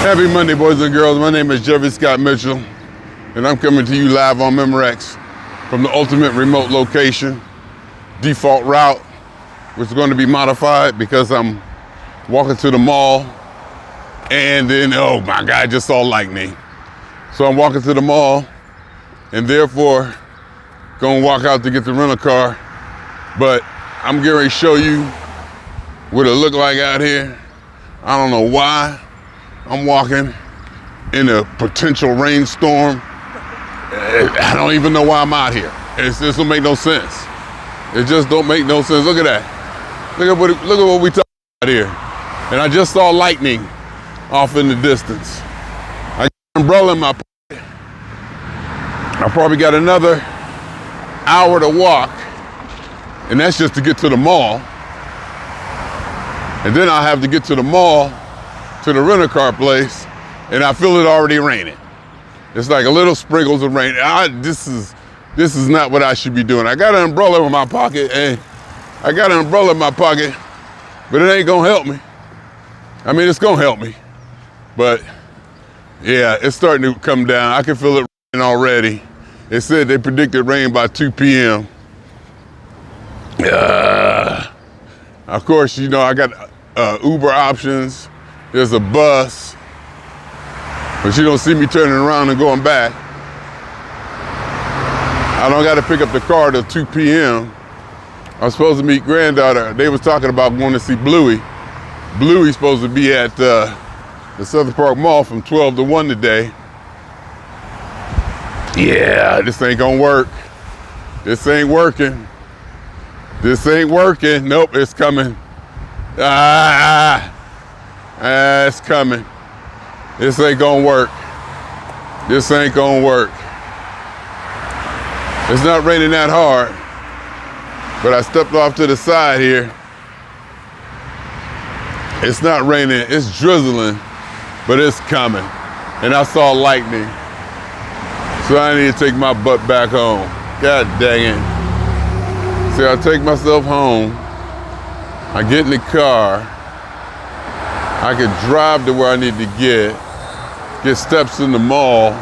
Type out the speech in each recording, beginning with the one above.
Happy Monday, boys and girls. My name is Jeffery Scott Mitchell, and I'm coming to you live on Memorex from the ultimate remote location, default route, which is going to be modified because I'm walking to the mall, and then, oh my God, I just saw lightning. So I'm walking to the mall, and therefore, going to walk out to get the rental car, but I'm getting ready to show you what it look like out here. I don't know why. I'm walking in a potential rainstorm. I don't even know why I'm out here. It just don't make no sense. It just don't make no sense. Look at that. Look at what we talking about here. And I just saw lightning off in the distance. I got an umbrella in my pocket. I probably got another hour to walk, and that's just to get to the mall. And then I'll have to get to the mall, to the rental car place, and I feel it already raining. It's like a little sprinkles of rain. This is not what I should be doing. I got an umbrella in my pocket, but it ain't gonna help me. I mean, it's gonna help me, but yeah, it's starting to come down. I can feel it raining already. They said they predicted rain by 2 p.m. Of course, you know, I got Uber options. There's a bus, but you don't see me turning around and going back. I don't got to pick up the car till 2 p.m. I'm supposed to meet granddaughter. They was talking about going to see Bluey. Bluey's supposed to be at the Southern Park Mall from 12 to 1 today. Yeah, this ain't gonna work. This ain't working. This ain't working. Nope, it's coming. It's coming. This ain't gonna work. This ain't gonna work. It's not raining that hard, but I stepped off to the side here. It's not raining, it's drizzling, but it's coming. And I saw lightning. So I need to take my butt back home. God dang it. See, I take myself home, I get in the car, I can drive to where I need to get steps in the mall.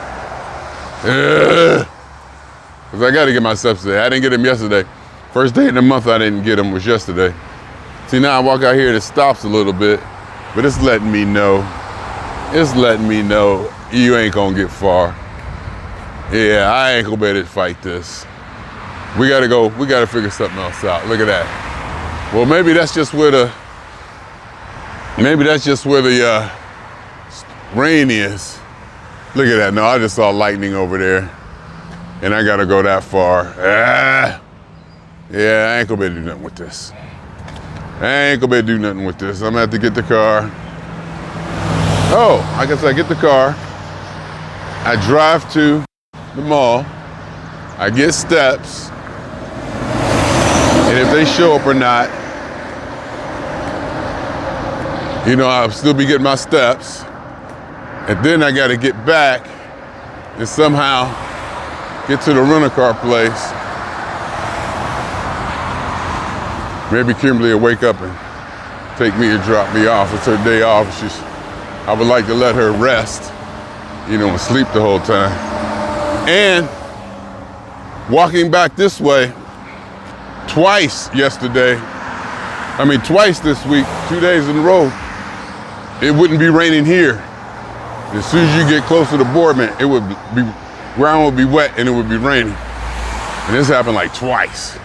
Because I got to get my steps today. I didn't get them yesterday. First day in the month I didn't get them was yesterday. See, now I walk out here and it stops a little bit, but it's letting me know. It's letting me know you ain't gonna get far. Yeah, I ain't gonna be able to fight this. We gotta figure something else out. Look at that. Well, maybe that's just where the rain is. Look at that. No, I just saw lightning over there, and I gotta go that far. Yeah, I ain't gonna be able to do nothing with this. I'm gonna have to get the car. Oh, I guess I get the car. I drive to the mall. I get steps. And if they show up or not, you know, I'll still be getting my steps. And then I gotta get back and somehow get to the rental car place. Maybe Kimberly will wake up and take me and drop me off. It's her day off. I would like to let her rest, you know, and sleep the whole time. And walking back this way twice this week, 2 days in a row, it wouldn't be raining here. As soon as you get closer to Boardman, ground would be wet and it would be raining. And this happened like twice.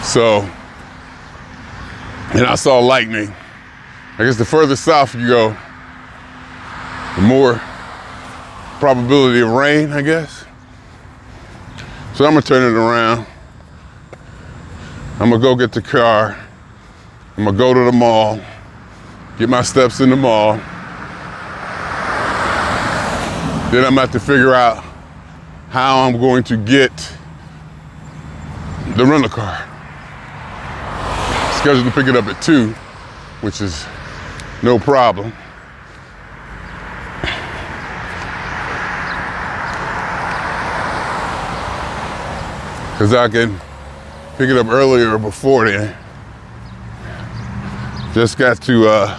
So, and I saw lightning. I guess the further south you go, the more probability of rain, I guess. So I'm gonna turn it around. I'm gonna go get the car. I'm gonna go to the mall, get my steps in the mall. Then I'm gonna have to figure out how I'm going to get the rental car. Scheduled to pick it up at 2, which is no problem. Because I can pick it up earlier or before then. Just got to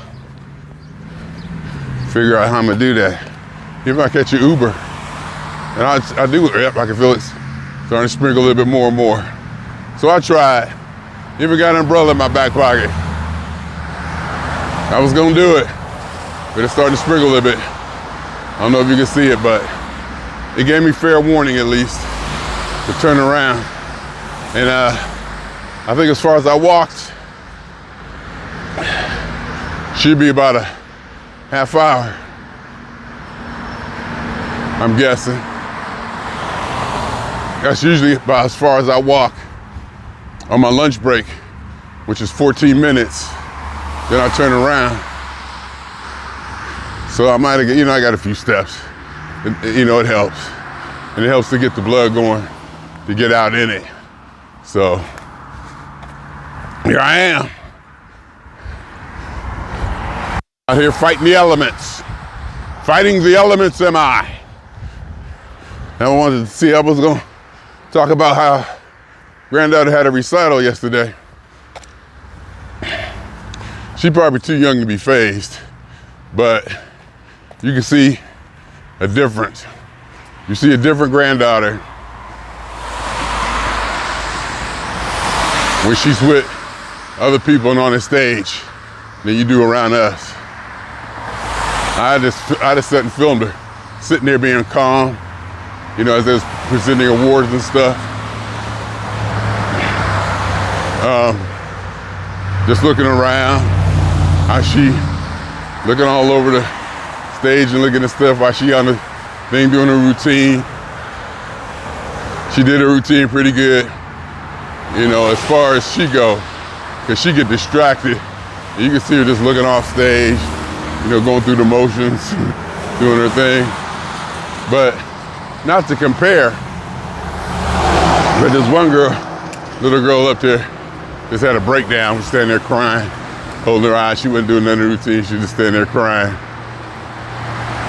figure out how I'm gonna do that. If I catch an Uber, and I do it, yep, I can feel it starting to sprinkle a little bit more and more. So I tried. Even got an umbrella in my back pocket. I was gonna do it, but it's starting to sprinkle a little bit. I don't know if you can see it, but it gave me fair warning at least to turn around. And I think as far as I walked, should be about a half hour, I'm guessing. That's usually about as far as I walk on my lunch break, which is 14 minutes. Then I turn around. So I might have, I got a few steps. It helps. And it helps to get the blood going, to get out in it. So here I am. Out here fighting the elements. Fighting the elements am I. I wanted to see, I was gonna talk about how granddaughter had a recital yesterday. She probably too young to be phased, but you can see a difference. You see a different granddaughter when she's with other people and on the stage than you do around us. I just sat and filmed her, sitting there being calm, as they was presenting awards and stuff. Just looking around, how she looking all over the stage and looking at stuff while she on the thing doing her routine. She did her routine pretty good, as far as she go, because she get distracted. You can see her just looking off stage, going through the motions, doing her thing. But not to compare, but there's one little girl up there, just had a breakdown, was standing there crying, holding her eyes. She wasn't doing none of the routine, she was just standing there crying.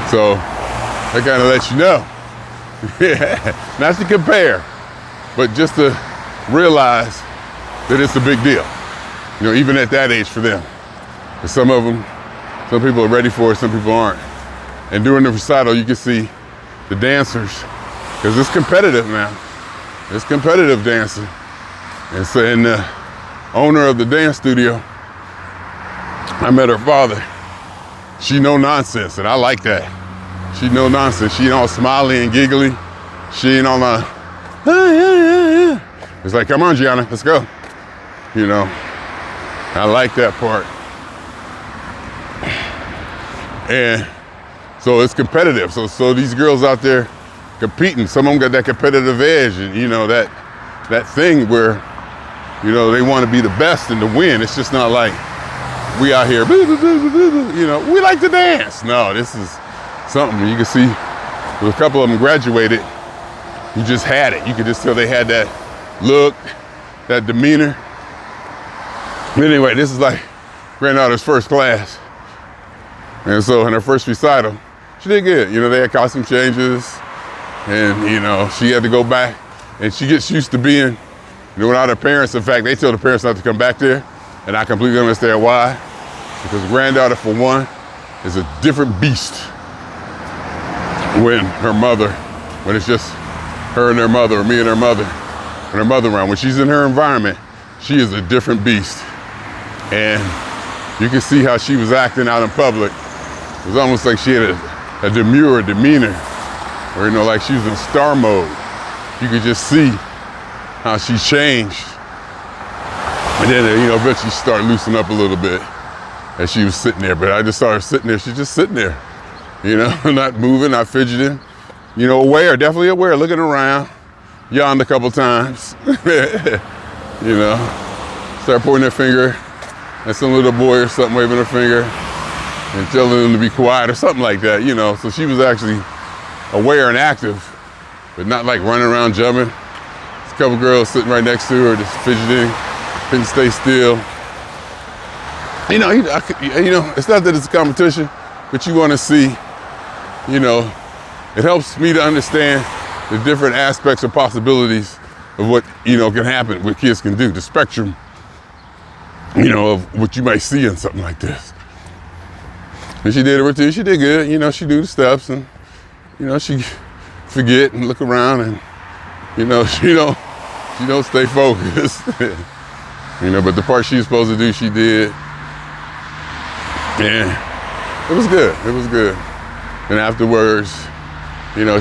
So that kind of lets you know. Not to compare, but just to realize that it's a big deal. Even at that age for them. But some people are ready for it, some people aren't. And during the recital, you can see the dancers, because it's competitive now. It's competitive dancing. And so, and the owner of the dance studio, I met her father. She no nonsense, and I like that. She no nonsense. She ain't all smiley and giggly. She ain't all yeah. It's like, come on, Gianna, let's go. I like that part. And so it's competitive. So these girls out there competing, some of them got that competitive edge, and that thing where, they want to be the best and to win. It's just not like we out here, we like to dance. No, this is something you can see. A couple of them graduated. You just had it. You could just tell they had that look, that demeanor. Anyway, this is like granddaughter's first class. And so in her first recital, she did good. They had costume changes, and she had to go back, and she gets used to being, without her parents. In fact, they tell the parents not to come back there, and I completely understand why. Because granddaughter, for one, is a different beast when it's just her and her mother, or me and her mother, and her mother around. When she's in her environment, she is a different beast. And you can see how she was acting out in public. It was almost like she had a demure demeanor, or like she was in star mode. You could just see how she changed. And then, eventually she started loosening up a little bit as she was sitting there. But I just saw her sitting there. She's just sitting there, not moving, not fidgeting. Aware, definitely aware, looking around, yawned a couple times. Start pointing her finger at some little boy or something, waving her finger and telling him to be quiet or something like that, So she was actually aware and active, but not like running around jumping. There's a couple girls sitting right next to her, just fidgeting, couldn't stay still. It's not that it's a competition, but you want to see, it helps me to understand the different aspects or possibilities of what, can happen, what kids can do, the spectrum, of what you might see in something like this. And she did a routine. She did good. You know, she do the steps, and you know, she forget and look around, and you know, she don't stay focused. You know, but the part she was supposed to do, she did. And it was good. It was good. And afterwards, you know,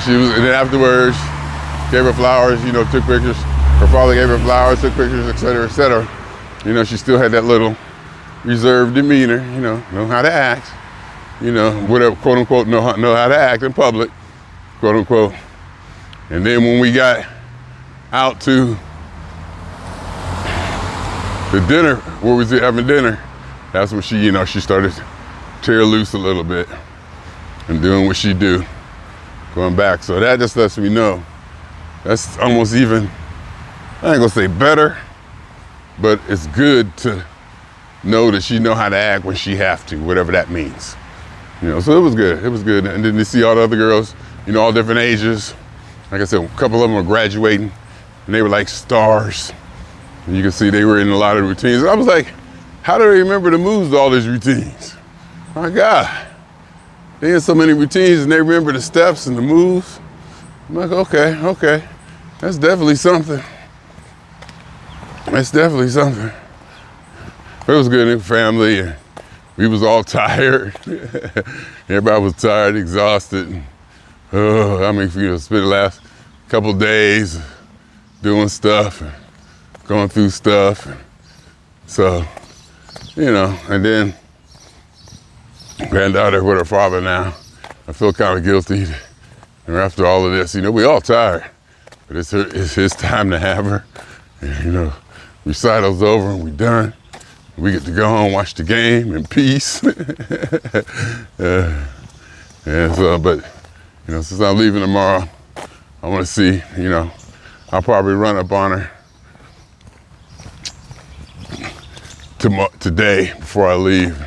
gave her flowers, you know, took pictures. Her father gave her flowers, took pictures, et cetera, et cetera. You know, she still had that little reserved demeanor, you know how to act, you know, whatever, quote unquote, know how to act in public, quote unquote. And then when we got out to the dinner, where we was having dinner, that's when she, you know, she started to tear loose a little bit and doing what she do, going back. So that just lets me know that's almost even, I ain't gonna say better, but it's good to know that she know how to act when she have to, whatever that means. You know, so it was good. It was good. And then to see all the other girls, you know, all different ages. Like I said, a couple of them were graduating, and they were like stars. And you can see they were in a lot of routines. And I was like, how do they remember the moves to all these routines? My God, they had so many routines, and they remember the steps and the moves. I'm like, okay, that's definitely something. That's definitely something. But it was good in the family, and we was all tired. Everybody was tired, exhausted. I mean, you know, spent the last couple days doing stuff, and going through stuff. And so, you know, and then granddaughter with her father now. I feel kind of guilty. And after all of this, you know, we all tired, but it's his time to have her. And, you know, recital's over and we done. We get to go home, watch the game in peace. And so, but, you know, since I'm leaving tomorrow, I want to see, you know, I'll probably run up on her today before I leave,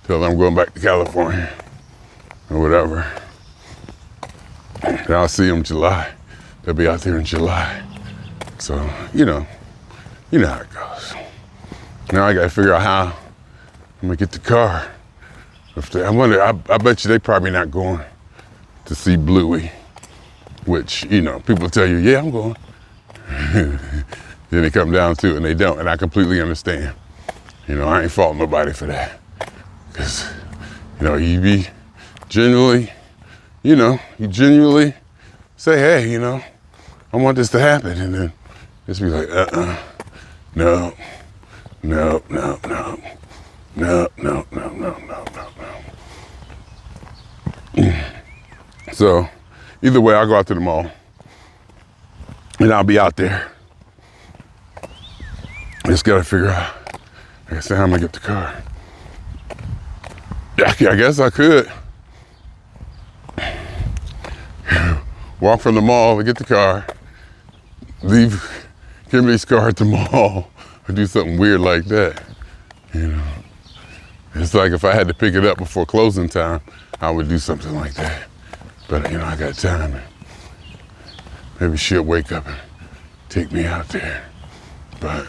till I'm going back to California or whatever. And I'll see them in July. They'll be out there in July. So, you know how it goes. Now I gotta figure out how I'm gonna get the car. I wonder, I bet you they probably not going to see Bluey, which, you know, people tell you, yeah, I'm going. Then they come down to it and they don't, and I completely understand. You know, I ain't faulting nobody for that. Because, you know, you genuinely say, hey, you know, I want this to happen. And then just be like, no. So, either way, I'll go out to the mall. And I'll be out there. Just gotta figure out, like I said, how I'm gonna get the car. Yeah, I guess I could walk from the mall to get the car, leave Kimberly's car at the mall, or do something weird like that. You know, it's like if I had to pick it up before closing time, I would do something like that. But, you know, I got time, and maybe she'll wake up and take me out there. But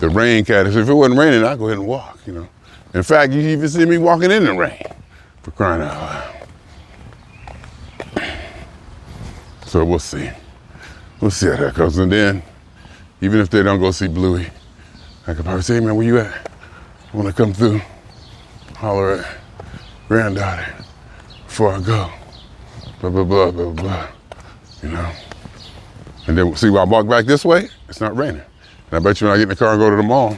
the rain cat, if it wasn't raining, I'd go ahead and walk, you know. In fact, you even see me walking in the rain, for crying out loud. So we'll see. We'll see how that goes. And then, even if they don't go see Bluey, I could probably say, hey man, where you at? I want to come through, holler at granddaughter before I go. Blah, blah, blah, blah, blah, you know. And then see, when I walk back this way, it's not raining. And I bet you when I get in the car and go to the mall,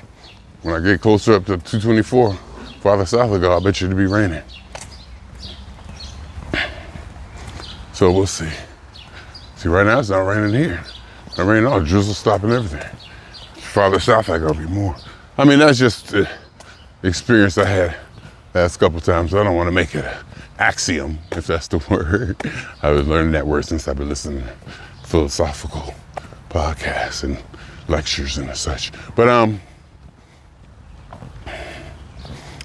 when I get closer up to 224, farther south I go, I bet you it'll be raining. So we'll see. See, right now it's not raining here. It's not raining at all, drizzle stopping everything. Farther south I go, it'll be more. I mean, that's just the experience I had last couple times. I don't want to make it an axiom, if that's the word. I've been learning that word since I've been listening to philosophical podcasts and lectures and such. But,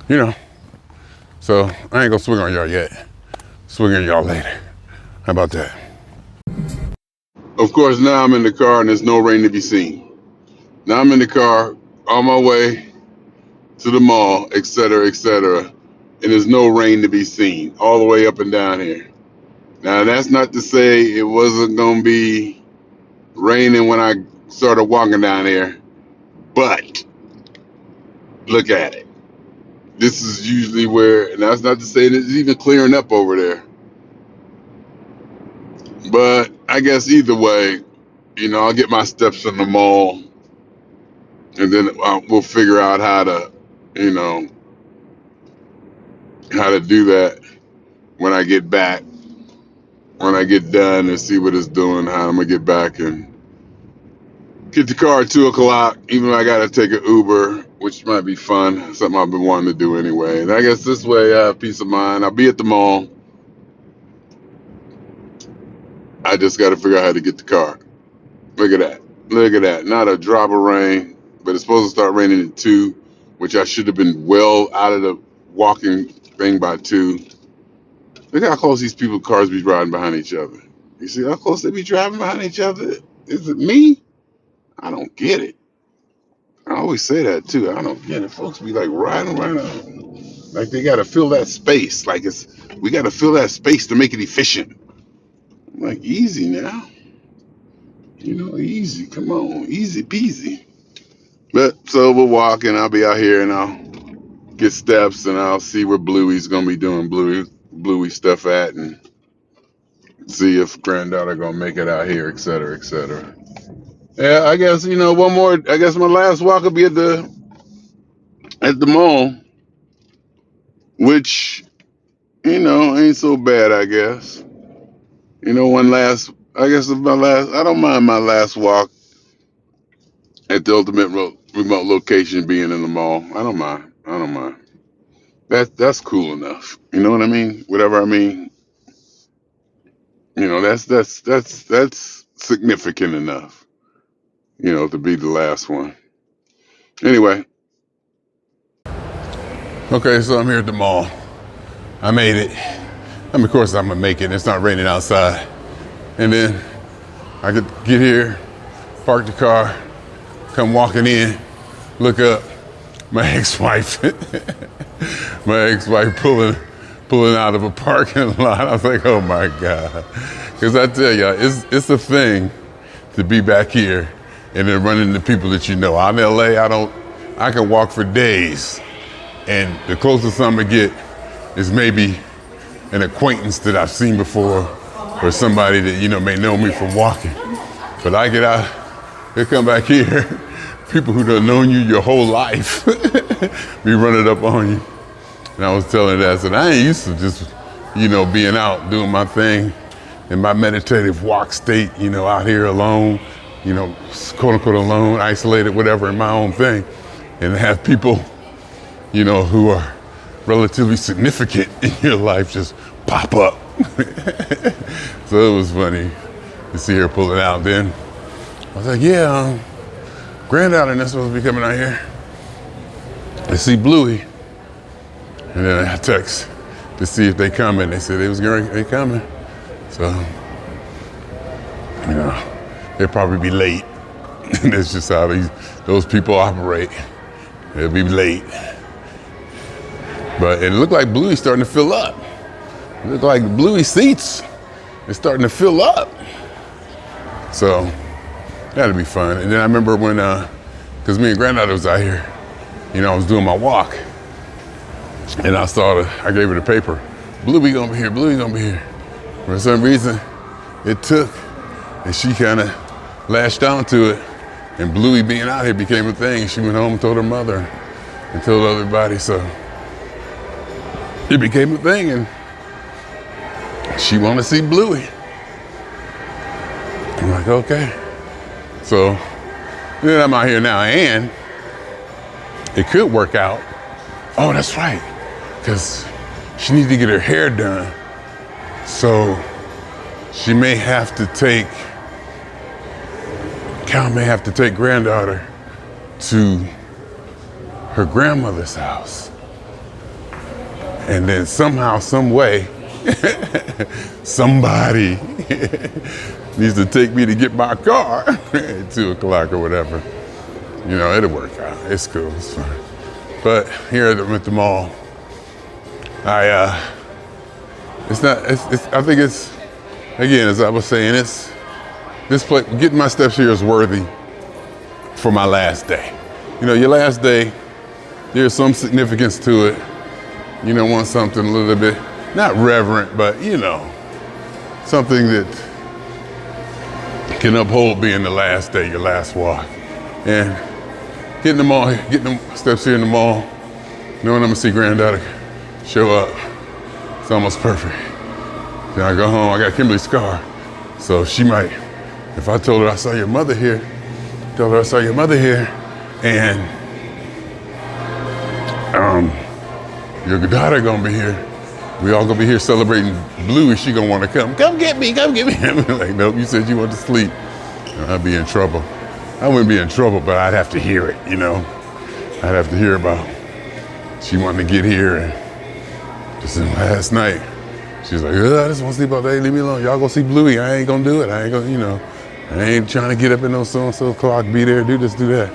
you know, so I ain't gonna swing on y'all yet. Swing on y'all later. How about that? Of course, now I'm in the car and there's no rain to be seen. Now I'm in the car on my way to the mall, et cetera, and there's no rain to be seen all the way up and down here. Now, that's not to say it wasn't going to be raining when I started walking down here, but look at it. This is usually where, and that's not to say that it's even clearing up over there. But I guess either way, I'll get my steps in the mall, and then we'll figure out how to, how to do that when I get back, when I get done and see what it's doing, how I'm going to get back and get the car at 2 o'clock, even though I got to take an Uber, which might be fun, something I've been wanting to do anyway. And I guess this way I have peace of mind. I'll be at the mall. I just got to figure out how to get the car. Look at that. Look at that. Not a drop of rain, but it's supposed to start raining at 2, which I should have been well out of the walking thing by 2. Look how close these people's cars be riding behind each other. You see how close they be driving behind each other? Is it me? I don't get it. I always say that too. I don't get it. Folks be like riding around like they gotta fill that space. Like we gotta fill that space to make it efficient. I'm like, easy now. Easy. Come on, easy peasy. But so we'll walk and I'll be out here and I'll get steps and I'll see where Bluey's gonna be doing Bluey stuff at and see if granddaughter gonna make it out here, et cetera, et cetera. Yeah, I guess one more. I guess my last walk will be at the mall, which ain't so bad. I guess one last. I guess it's my last. I don't mind my last walk at the ultimate remote location being in the mall. I don't mind. I don't mind. That's cool enough. You know what I mean? Whatever I mean. That's significant enough. To be the last one. Anyway. Okay, so I'm here at the mall. I made it. Of course I'm gonna make it. It's not raining outside. And then I could get here, park the car, come walking in, look up, my ex-wife, pulling out of a parking lot. I was like, oh my God. Because I tell you, it's a thing to be back here and then run into people that you know. I'm in LA, I can walk for days. And the closest I'm gonna get is maybe an acquaintance that I've seen before or somebody that, may know me from walking. But I get out, they come back here, people who have known you your whole life be running up on you. And I was telling her that, I said, I ain't used to just, being out doing my thing in my meditative walk state, out here alone, quote unquote alone, isolated, whatever, in my own thing. And have people, who are relatively significant in your life just pop up. So it was funny to see her pull it out. Then I was like, yeah, granddaughter and they're supposed to be coming out here to see Bluey. And then I text to see if they coming. They said they coming. So, they'll probably be late. That's just how those people operate. They'll be late. But it looked like Bluey's starting to fill up. It looked like Bluey seats is starting to fill up. So that'll be fun. And then I remember when, because me and granddaughter was out here, I was doing my walk. And I gave her the paper. Bluey gonna be here, Bluey gonna be here. For some reason, it took, and she kind of latched onto it. And Bluey being out here became a thing. She went home and told her mother and told everybody. So it became a thing, and she wanted to see Bluey. I'm like, okay. So then I'm out here now, and it could work out. Oh, that's right, because she needs to get her hair done. So she may have to take, Cal may have to take granddaughter to her grandmother's house. And then somehow, some way, somebody needs to take me to get my car at 2 o'clock or whatever. It'll work out. It's cool, it's fine. But here at the mall, It's not, I think it's, again, as I was saying, this place, getting my steps here is worthy for my last day. You know, your last day, there's some significance to it. You know, want something a little bit, not reverent, but you know, something that can uphold being the last day, your last walk. And getting them steps here in the mall, knowing I'm gonna see granddaughter show up, it's almost perfect. Then I go home, I got Kimberly's car, so she might, if I told her I saw your mother here, and your daughter gonna be here, we all gonna be here celebrating Bluey, she gonna wanna come get me. I'm like, nope, you said you went to sleep. I'd be in trouble. I wouldn't be in trouble, but I'd have to hear it, you know? I'd have to hear about she wanting to get here, and just last night, she's like, I just wanna sleep all day, leave me alone. Y'all go see Bluey, I ain't gonna do it. I ain't gonna, you know, I ain't trying to get up in no so-and-so clock, be there, do this, do that.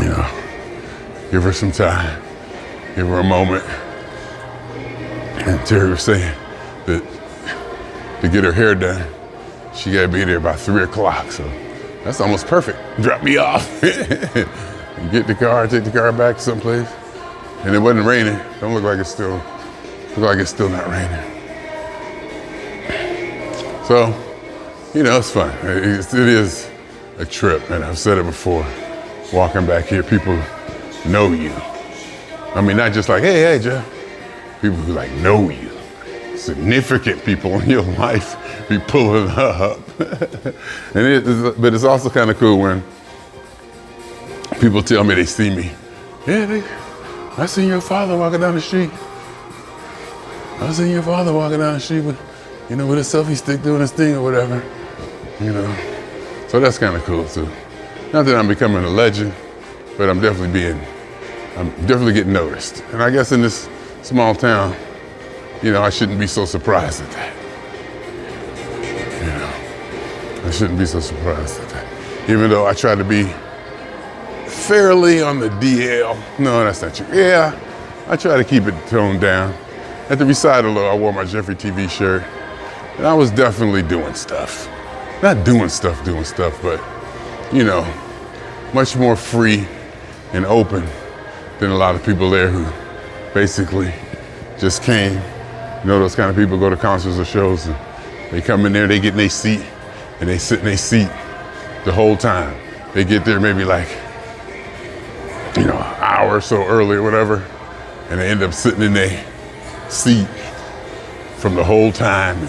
You know, give her some time, give her a moment. And Terry was saying that to get her hair done, she gotta be there by 3 o'clock, so that's almost perfect. Drop me off, get the car, take the car back someplace. And it wasn't raining. Don't look like it's still not raining. So, you know, it's fun. It is a trip, and I've said it before. Walking back here, people know you. I mean, not just like, hey, Jeff. People who like know you. Significant people in your life be pulling up. But it's also kind of cool when people tell me they see me. Yeah, I seen your father walking down the street. I seen your father walking down the street with, you know, with a selfie stick doing his thing or whatever. You know, so that's kind of cool too. Not that I'm becoming a legend, but I'm definitely getting noticed. And I guess in this small town, you know, I shouldn't be so surprised at that. You know, I shouldn't be so surprised at that. Even though I try to be fairly on the DL. No, that's not true. Yeah, I try to keep it toned down. At the recital, though, I wore my Jeffery TV shirt, and I was definitely doing stuff. Not doing stuff, but, you know, much more free and open than a lot of people there who basically just came. You know, those kind of people go to concerts or shows, and they come in there, they get in their seat, and they sit in their seat the whole time. They get there maybe like, you know, an hour or so early or whatever, and they end up sitting in their seat from the whole time,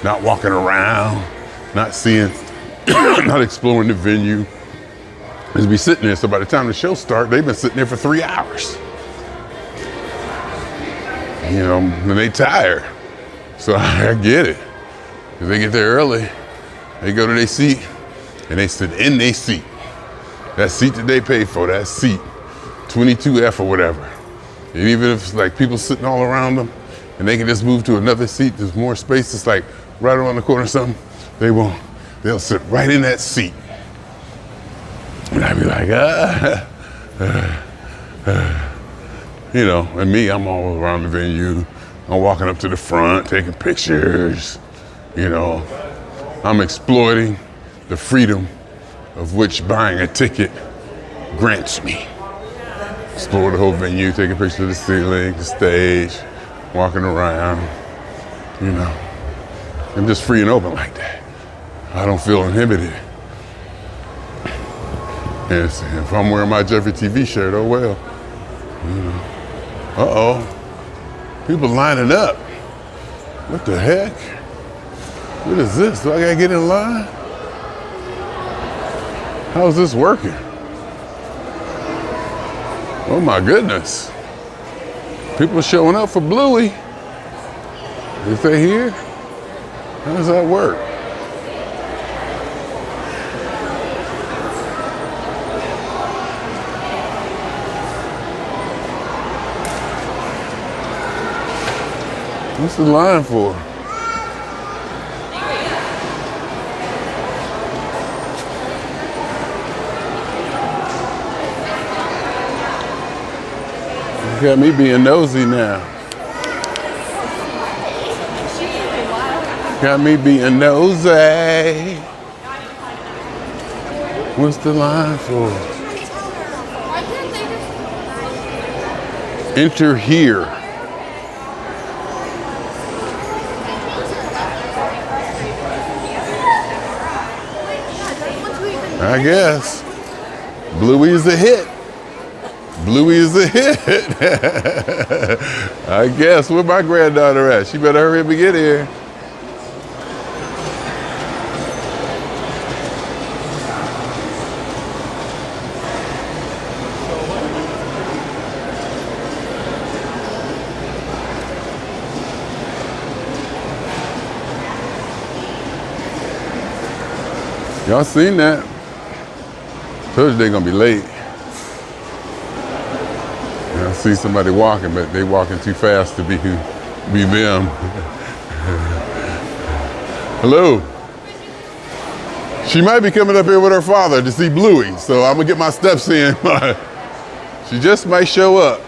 not walking around, not seeing, not exploring the venue. Just be sitting there, so by the time the show starts, they've been sitting there for 3 hours. You know, and they tired. So I get it. If they get there early, they go to their seat, and they sit in their seat. That seat that they paid for, that seat, 22F or whatever. And even if it's like people sitting all around them, and they can just move to another seat, there's more space, it's like right around the corner or something, they won't. They'll sit right in that seat. And I'd be like, you know, and me, I'm all around the venue. I'm walking up to the front, taking pictures, you know. I'm exploiting the freedom of which buying a ticket grants me. Explore the whole venue, taking pictures of the ceiling, the stage, walking around, you know. I'm just free and open like that. I don't feel inhibited. And if I'm wearing my Jeffery TV shirt, oh well. You know. Uh-oh. People lining up. What the heck? What is this? Do I gotta get in line? How's this working? Oh my goodness. People are showing up for Bluey. Is they here? How does that work? What's the line for? You got me being nosy now. Got me being nosy. What's the line for? Enter here. I guess. Bluey is a hit. Bluey is a hit. I guess. Where my granddaughter at? She better hurry up and get here. Y'all seen that? Told you they're gonna be late. I see somebody walking, but they walking too fast to be them. Hello. She might be coming up here with her father to see Bluey, so I'm gonna get my steps in. She just might show up.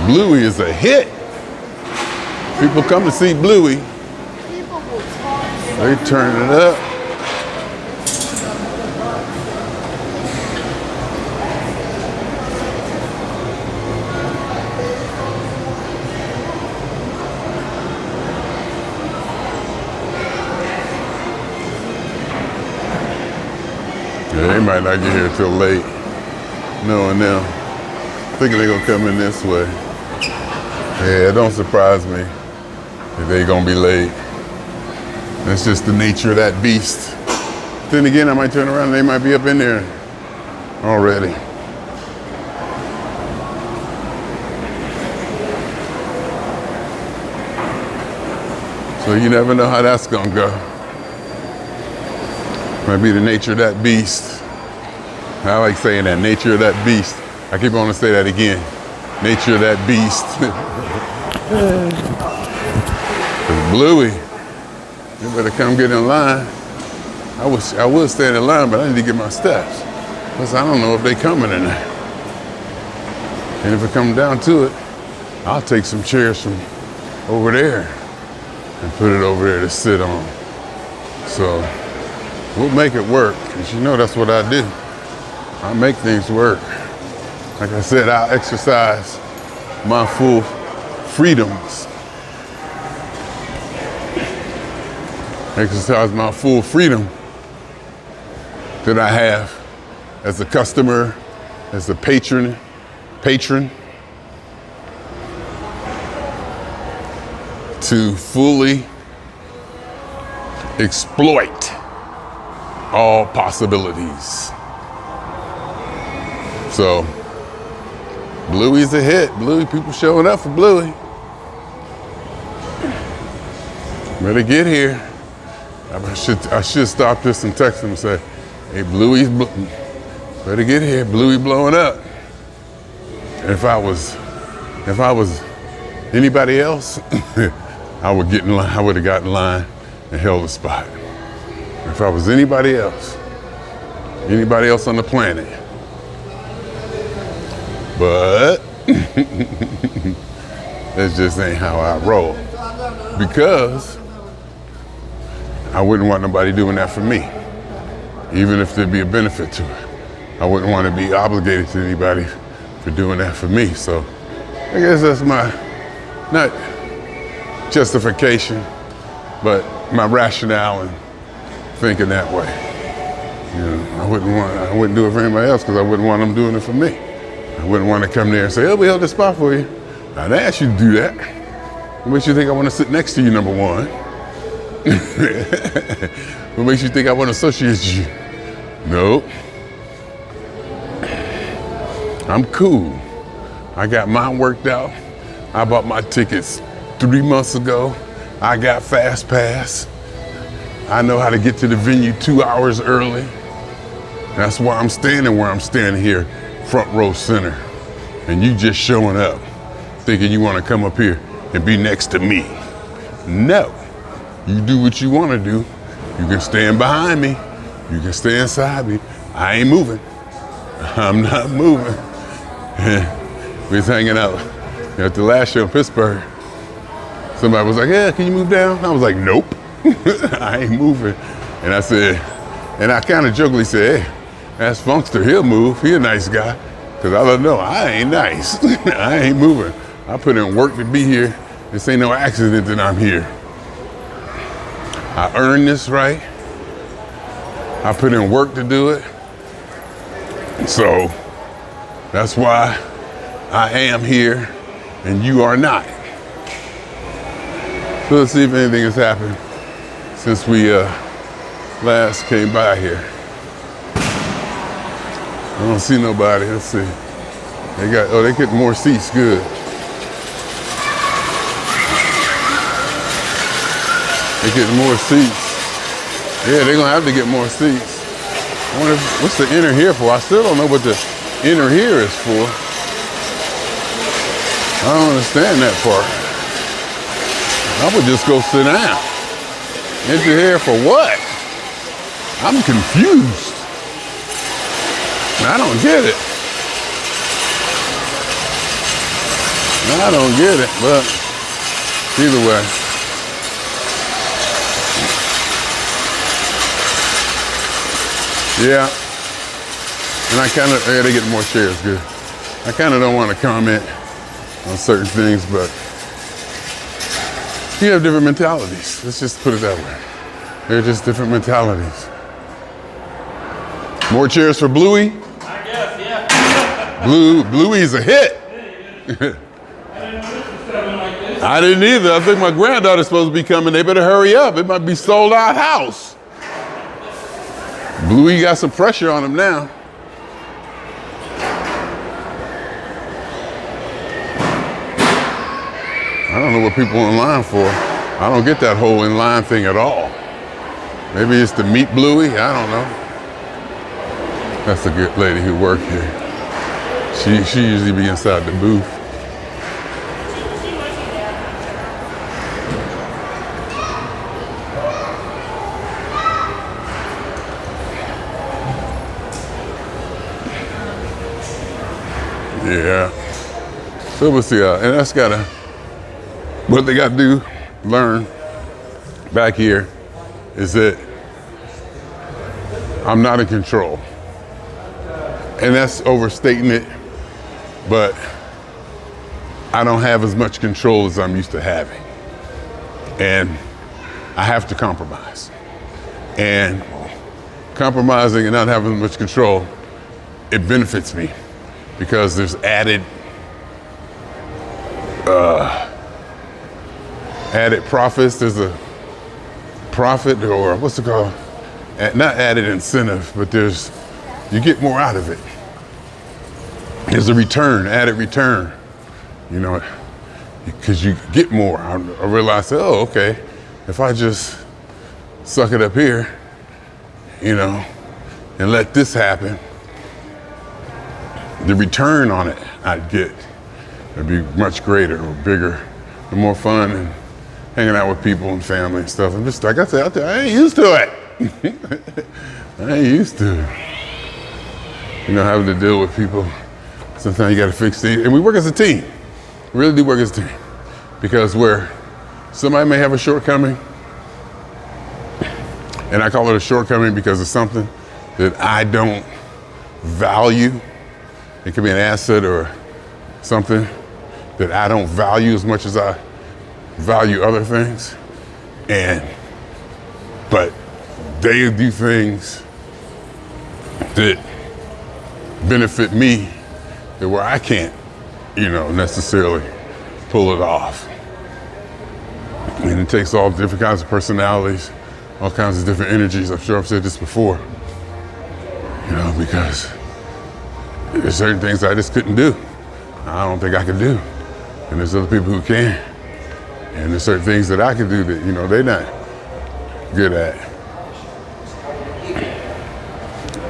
Bluey is a hit. People come to see Bluey. They turn it up. Yeah, they might not get here till late. Knowing them. Thinking they're gonna come in this way. Yeah, it don't surprise me if they gonna be late. That's just the nature of that beast. Then again, I might turn around and they might be up in there already. So you never know how that's gonna go. Might be the nature of that beast. I like saying that, nature of that beast. I keep on to say that again. Nature of that beast. Bluey, you better come get in line. I would stand in line, but I need to get my steps. Because I don't know if they coming or not. And if it comes down to it, I'll take some chairs from over there and put it over there to sit on. So we'll make it work. Because you know that's what I do. I make things work. Like I said, I'll exercise my full freedoms. Exercise my full freedom that I have as a customer, as a patron, to fully exploit all possibilities. So, Bluey's a hit. Bluey, people showing up for Bluey. Better get here. I should stop this and text them and say, hey, Bluey's, better get here. Bluey blowing up. And if I was anybody else, I would get in line. I would have got in line and held a spot. If I was anybody else on the planet. But that just ain't how I roll. Because I wouldn't want nobody doing that for me, even if there'd be a benefit to it. I wouldn't want to be obligated to anybody for doing that for me. So I guess that's my, not justification, but my rationale in thinking that way. You know, I wouldn't do it for anybody else because I wouldn't want them doing it for me. I wouldn't want to come there and say, oh, we held this spot for you. I'd ask you to do that. What makes you think I want to sit next to you, number one? What makes you think I want to associate you? Nope. I'm cool. I got mine worked out. I bought my tickets 3 months ago. I got Fast Pass. I know how to get to the venue 2 hours early. That's why I'm standing where I'm standing here, front row center. And you just showing up. thinking you want to come up here and be next to me. No, you do what you want to do. You can stand behind me. You can stay inside me. I ain't moving. I'm not moving. We was hanging out at the last show in Pittsburgh. Somebody was like, yeah, can you move down? I was like, nope, I ain't moving. And I said, and I kind of jokingly said, hey, ask Funkster, he'll move. He a nice guy. Because I let him know, I ain't nice. I ain't moving. I put in work to be here. This ain't no accident that I'm here. I earned this right. I put in work to do it. So that's why I am here and you are not. So let's see if anything has happened since we last came by here. I don't see nobody. Let's see. They get more seats. Good. They get more seats. Yeah, they're gonna have to get more seats. I wonder what's the inner here for? I still don't know what the inner here is for. I don't understand that part. I would just go sit down. Inner here for what? I'm confused. I don't get it. I don't get it, but either way. Yeah. And I kind of, they get more chairs, good. I kind of don't want to comment on certain things, but you have different mentalities. Let's just put it that way. They're just different mentalities. More chairs for Bluey? I guess, yeah. Bluey's a hit. I didn't either. I think my granddaughter's supposed to be coming. They better hurry up. It might be sold out house. Bluey got some pressure on him now. I don't know what people are in line for. I don't get that whole in line thing at all. Maybe it's to meet Bluey. I don't know. That's a good lady who worked here. She usually be inside the booth. Yeah. So we'll see. And that's what they gotta do, learn back here is that I'm not in control. And that's overstating it, but I don't have as much control as I'm used to having. And I have to compromise. And compromising and not having much control, it benefits me because there's added profits. There's a profit, or what's it called? Not added incentive, but you get more out of it. There's a return, added return, because you get more. I realized, oh, okay, if I just suck it up here, and let this happen, the return on it I'd get would be much greater or bigger and more fun, and hanging out with people and family and stuff. And just like I said, I ain't used to it. I ain't used to it. Having to deal with people. Sometimes you got to fix things. And we work as a team. We really do work as a team. Because where somebody may have a shortcoming, and I call it a shortcoming because of something that I don't value. It could be an asset or something that I don't value as much as I value other things. But they do things that benefit me that where I can't, necessarily pull it off. And it takes all different kinds of personalities, all kinds of different energies. I'm sure I've said this before, because there's certain things I just couldn't do. I don't think I can do. And there's other people who can. And there's certain things that I can do that, they're not good at.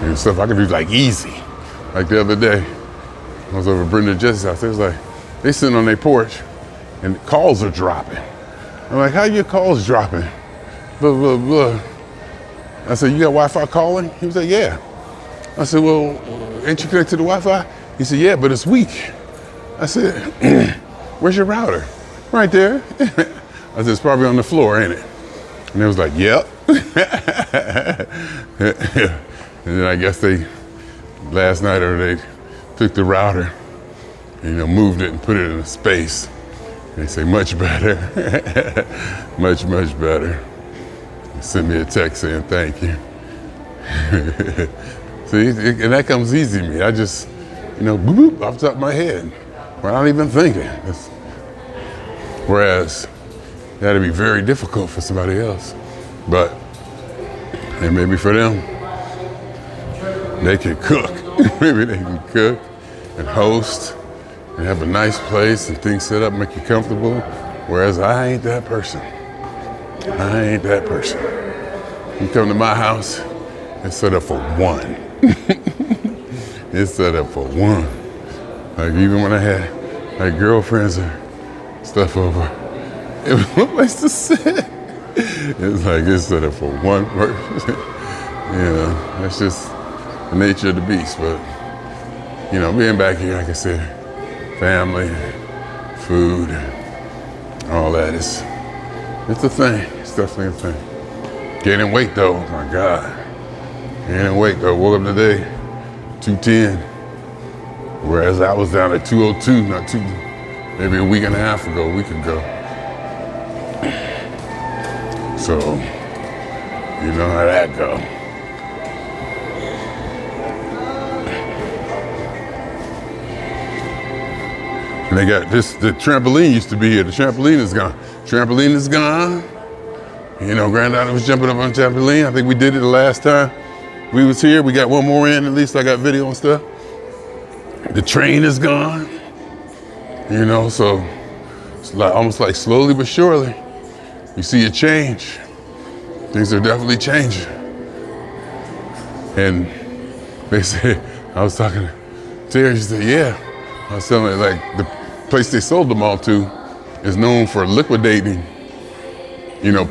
And stuff I can do like easy. Like the other day, I was over at Brenda Jess's house. It was like, they sitting on their porch and calls are dropping. I'm like, how your calls dropping? Blah, blah, blah. I said, you got Wi-Fi calling? He was like, yeah. I said, well, ain't you connected to the Wi-Fi? He said, yeah, but it's weak. I said, where's your router? Right there. I said, it's probably on the floor, ain't it? And they was like, yep. And then I guess last night they took the router, moved it and put it in a space. They say, much better. much, much better. They sent me a text saying, thank you. See, and that comes easy to me. I just, boop, boop, off the top of my head, without even thinking. Whereas, that'd be very difficult for somebody else. But, and maybe for them, they can cook. Maybe they can cook and host and have a nice place and things set up, make you comfortable. Whereas I ain't that person. I ain't that person. You come to my house, it's set up for one. It's set up for one. Like even when I had like girlfriends or stuff over, it was one place to sit. It's like it's set up for one person. That's just the nature of the beast. But being back here, like I said, family, food, all that it's a thing. It's definitely a thing. Gaining weight though, oh my God. Gaining weight though. Woke up today, 210. Whereas I was down at 202, maybe a week ago. So, you know how that go. And they got the trampoline used to be here. The trampoline is gone. Trampoline is gone. Granddaughter was jumping up on the trampoline. I think we did it the last time we was here. We got one more in, at least I got video and stuff. The train is gone. So it's almost like slowly but surely, you see a change. Things are definitely changing. And they said, I was talking to Terry, she said, yeah. I was telling her, like, the place they sold them all to is known for liquidating,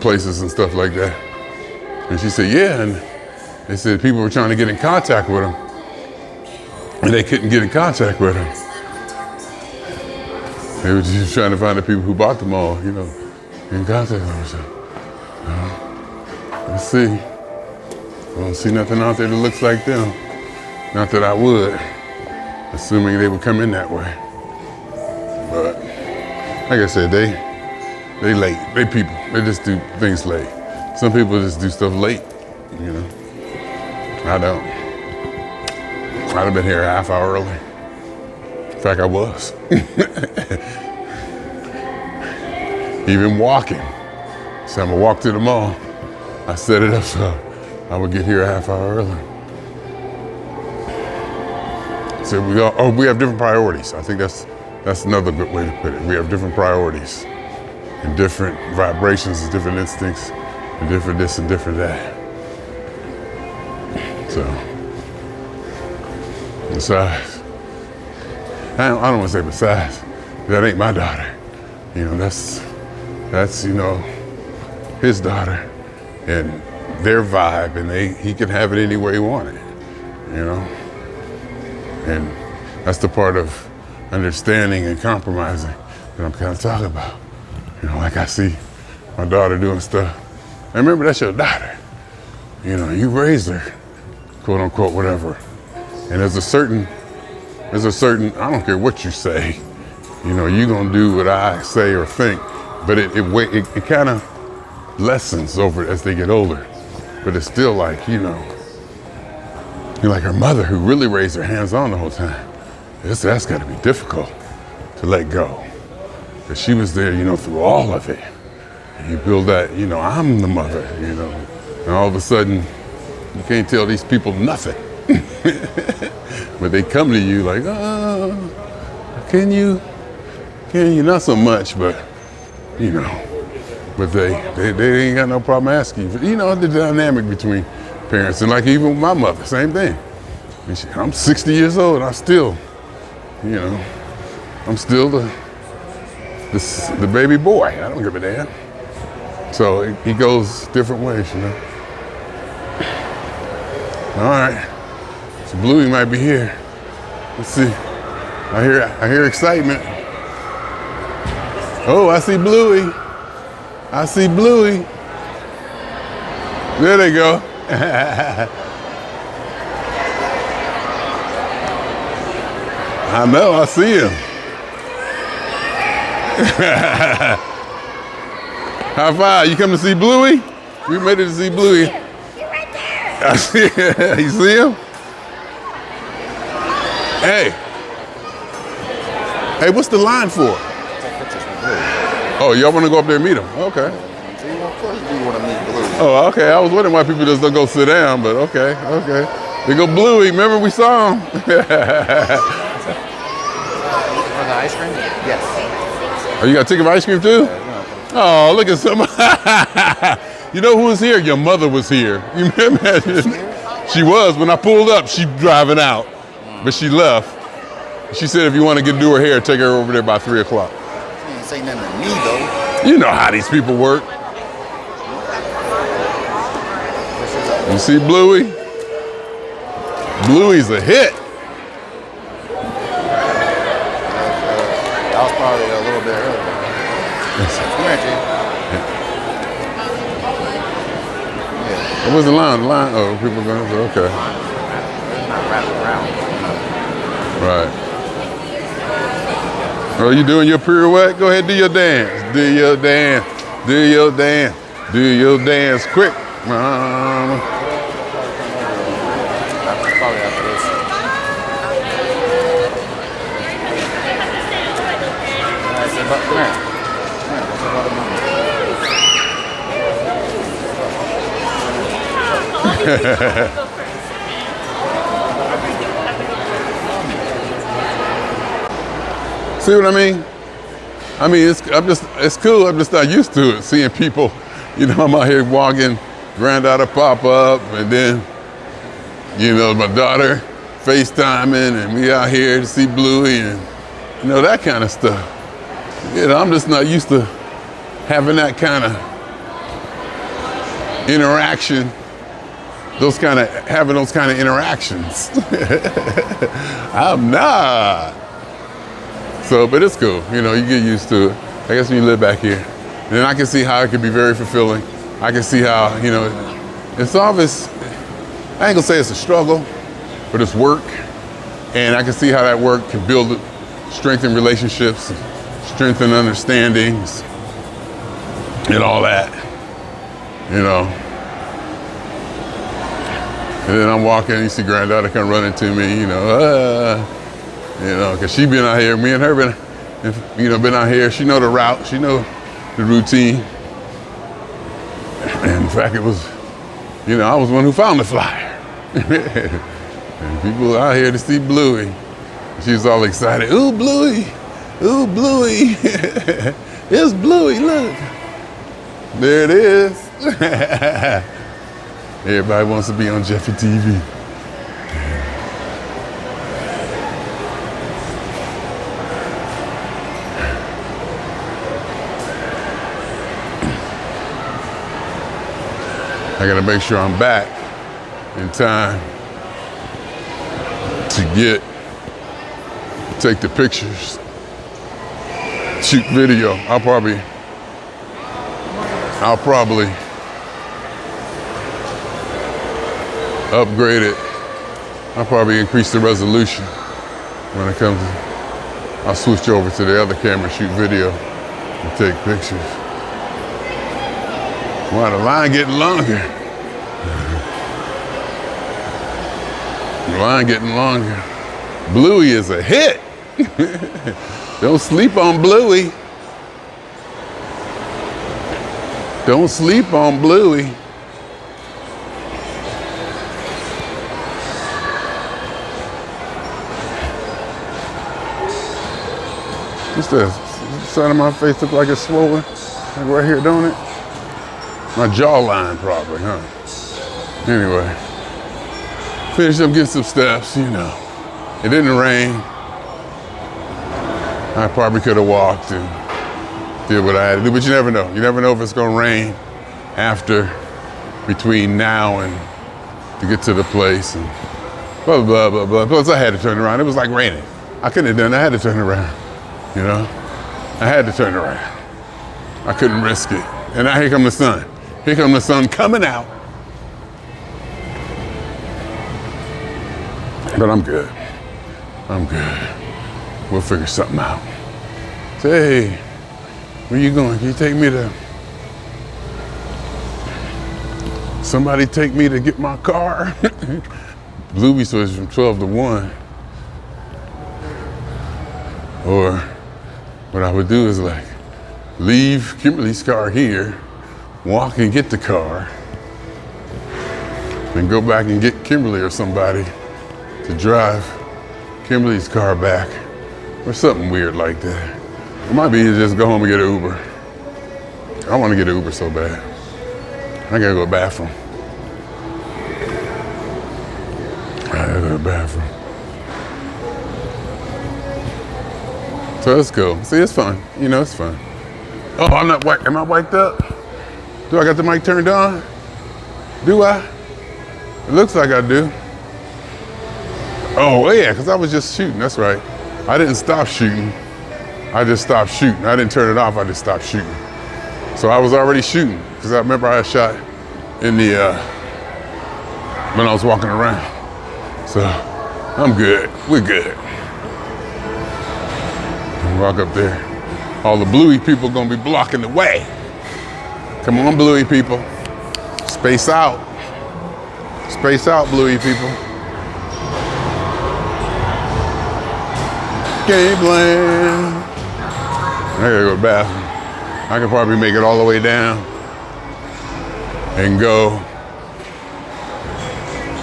places and stuff like that. And she said, yeah. And they said people were trying to get in contact with them and they couldn't get in contact with them. They were just trying to find the people who bought them all, in contact with them. So, let's see. I don't see nothing out there that looks like them. Not that I would, assuming they would come in that way. But like I said, they late. They people. They just do things late. Some people just do stuff late, I don't. I'd have been here a half hour early. In fact, I was. Even walking. So I'm gonna walk to the mall. I set it up so I would get here a half hour early. So we have different priorities. I think that's another good way to put it. We have different priorities and different vibrations and different instincts and different this and different that. So, besides, I don't want to say besides, that ain't my daughter. That's his daughter and their vibe, and he can have it any way he wanted, And that's the part of understanding and compromising that I'm kind of talking about. Like I see my daughter doing stuff. And remember, that's your daughter. You raised her, quote unquote, whatever. And there's a certain, I don't care what you say, you're gonna do what I say or think, but it kind of lessens over as they get older. But it's still like, you're like her mother who really raised her hands on the whole time. That's gotta be difficult to let go. Because she was there, through all of it. And you build that, I'm the mother, and all of a sudden, you can't tell these people nothing. But they come to you like, oh, can you, not so much, but, but they ain't got no problem asking you. The dynamic between parents, and like even with my mother, same thing. I'm 60 years old, and I'm still, I'm still the the baby boy. I don't give a damn. So he goes different ways, you know. All right, so Bluey might be here. Let's see. I hear excitement. Oh, I see Bluey. I see Bluey. There they go. I know, I see him. High five, you come to see Bluey? We made it to see Bluey. You're right there. I see him. You see him? Hey. Hey, what's the line for? Oh, y'all want to go up there and meet him? Okay. Of course you want to meet Bluey. Oh, okay. I was wondering why people just don't go sit down, but okay, okay. They go Bluey. Remember we saw him? For the ice cream? Yes. Oh, you got a ticket for ice cream too? Oh, look at somebody. You know who was here? Your mother was here. You imagine? She was. When I pulled up, she driving out. But she left. She said if you want to do her hair, take her over there by 3 o'clock. She ain't say nothing to me, though. You know how these people work. You see Bluey? Bluey's a hit. That was probably a little bit early. Come here, G. What was the line? The line? Oh, people going, okay. It's not wrapping around. Right. Oh, you doing your pirouette? Go ahead, do your dance. Do your dance. Do your dance. Do your dance quick. Probably after this. Come here. See what I mean? I mean, it's cool. I'm just not used to it. Seeing people, you know, I'm out here walking, granddaughter pop up, and then, you know, my daughter FaceTiming, and we out here to see Bluey, and you know that kind of stuff. You know, I'm just not used to having that kind of interaction. Having those kind of interactions. I'm not. So, but it's cool. You know, you get used to it. I guess when you live back here. And then I can see how it can be very fulfilling. I can see how, you know, it's obvious, I ain't gonna say it's a struggle, but it's work. And I can see how that work can build, strengthen relationships, strengthen understandings, and all that, you know. And then I'm walking, you see granddaughter come running to me, you know, cause she been out here, me and her been out here. She know the route, she know the routine. And in fact, it was, you know, I was the one who found the flyer. And people out here to see Bluey. She was all excited, ooh, Bluey, ooh, Bluey. It's Bluey, look. There it is. Everybody wants to be on Jeffery TV. I gotta make sure I'm back in time to take the pictures, shoot video. I'll probably upgrade it. I'll probably increase the resolution when it comes to, I'll switch over to the other camera, shoot video, and take pictures. Wow, the line getting longer. The line getting longer. Bluey is a hit. Don't sleep on Bluey. Don't sleep on Bluey. What's this? The side of my face look like it's swollen? Like right here, don't it? My jawline probably, huh? Anyway, finished up getting some steps, you know. It didn't rain. I probably could have walked and did what I had to do, but you never know. You never know if it's gonna rain between now and to get to the place and blah, blah, blah, blah. Plus I had to turn around. It was like raining. I couldn't have done it. I had to turn around, you know? I had to turn around. I couldn't risk it. And now here come the sun. Here come the sun coming out. But I'm good. I'm good. We'll figure something out. Say, hey, where you going? Can you take me to... Somebody take me to get my car? Bluey switched from 12 to 1. Or what I would do is like, leave Kimberly's car here, walk and get the car, and go back and get Kimberly or somebody to drive Kimberly's car back, or something weird like that. It might be to just go home and get an Uber. I want to get an Uber so bad. I gotta go to the bathroom. I gotta go to the bathroom. So let's go. See, it's fun. You know, it's fun. Oh, I'm not wiped. Am I wiped up? Do I got the mic turned on? Do I? It looks like I do. Oh, yeah, because I was just shooting. That's right. I didn't stop shooting. I just stopped shooting. I didn't turn it off. I just stopped shooting. So I was already shooting because I remember I had shot in the, when I was walking around. So I'm good. We're good. Walk up there. All the Bluey people gonna be blocking the way. Come on, Bluey people. Space out. Space out, Bluey people. Game plan. I gotta go to the bathroom. I can probably make it all the way down and go.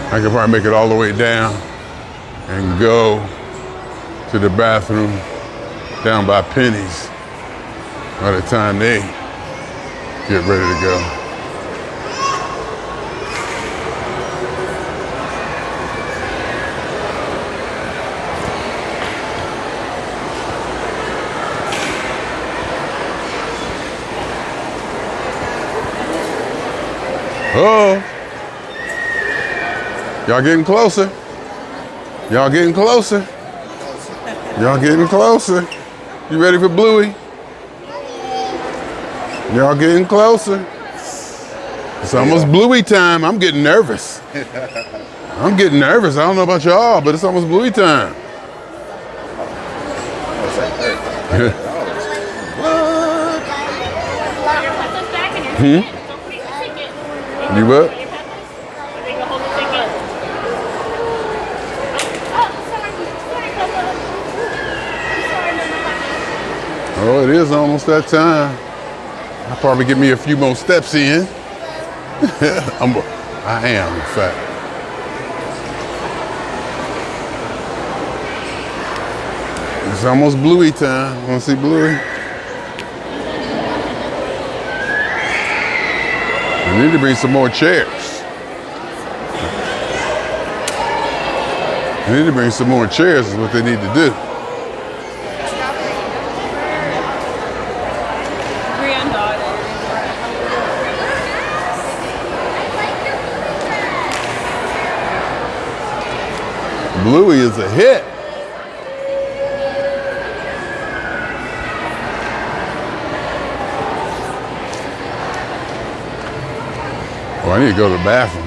I can probably make it all the way down and go to the bathroom down by Penny's by the time they get ready to go. Oh, y'all getting closer. Y'all getting closer. Y'all getting closer. You ready for Bluey? Y'all getting closer. It's almost Bluey time. I'm getting nervous. I'm getting nervous. I don't know about y'all, but it's almost Bluey time. You what? Oh, it is almost that time. I'll probably get me a few more steps in. I am, in fact. It's almost Bluey time. Want to see Bluey? We need to bring some more chairs. We need to bring some more chairs is what they need to do. Granddaughter. Bluey is a hit. Oh, I need to go to the bathroom.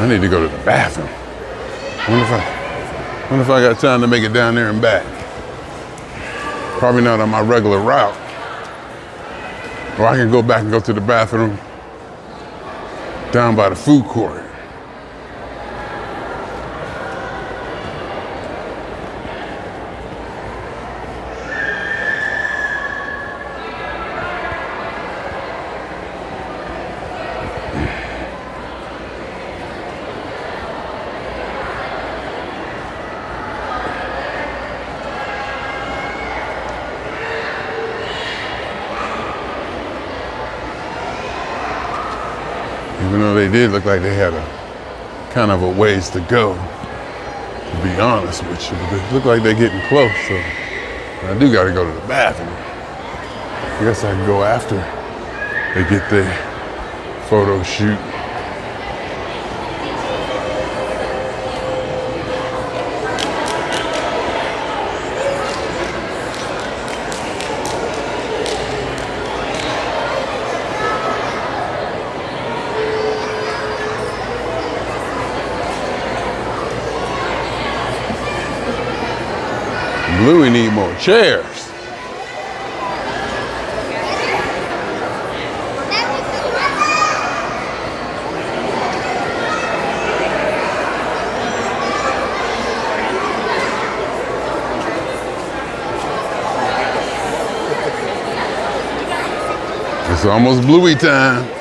I need to go to the bathroom. Wonder if I got time to make it down there and back. Probably not on my regular route. Or I can go back and go to the bathroom down by the food court. Even though they did look like they had a kind of a ways to go. to be honest with you. But they look like they're getting close, so I do gotta go to the bathroom. I guess I can go after they get their photo shoot. Bluey need more chairs. It's almost Bluey time.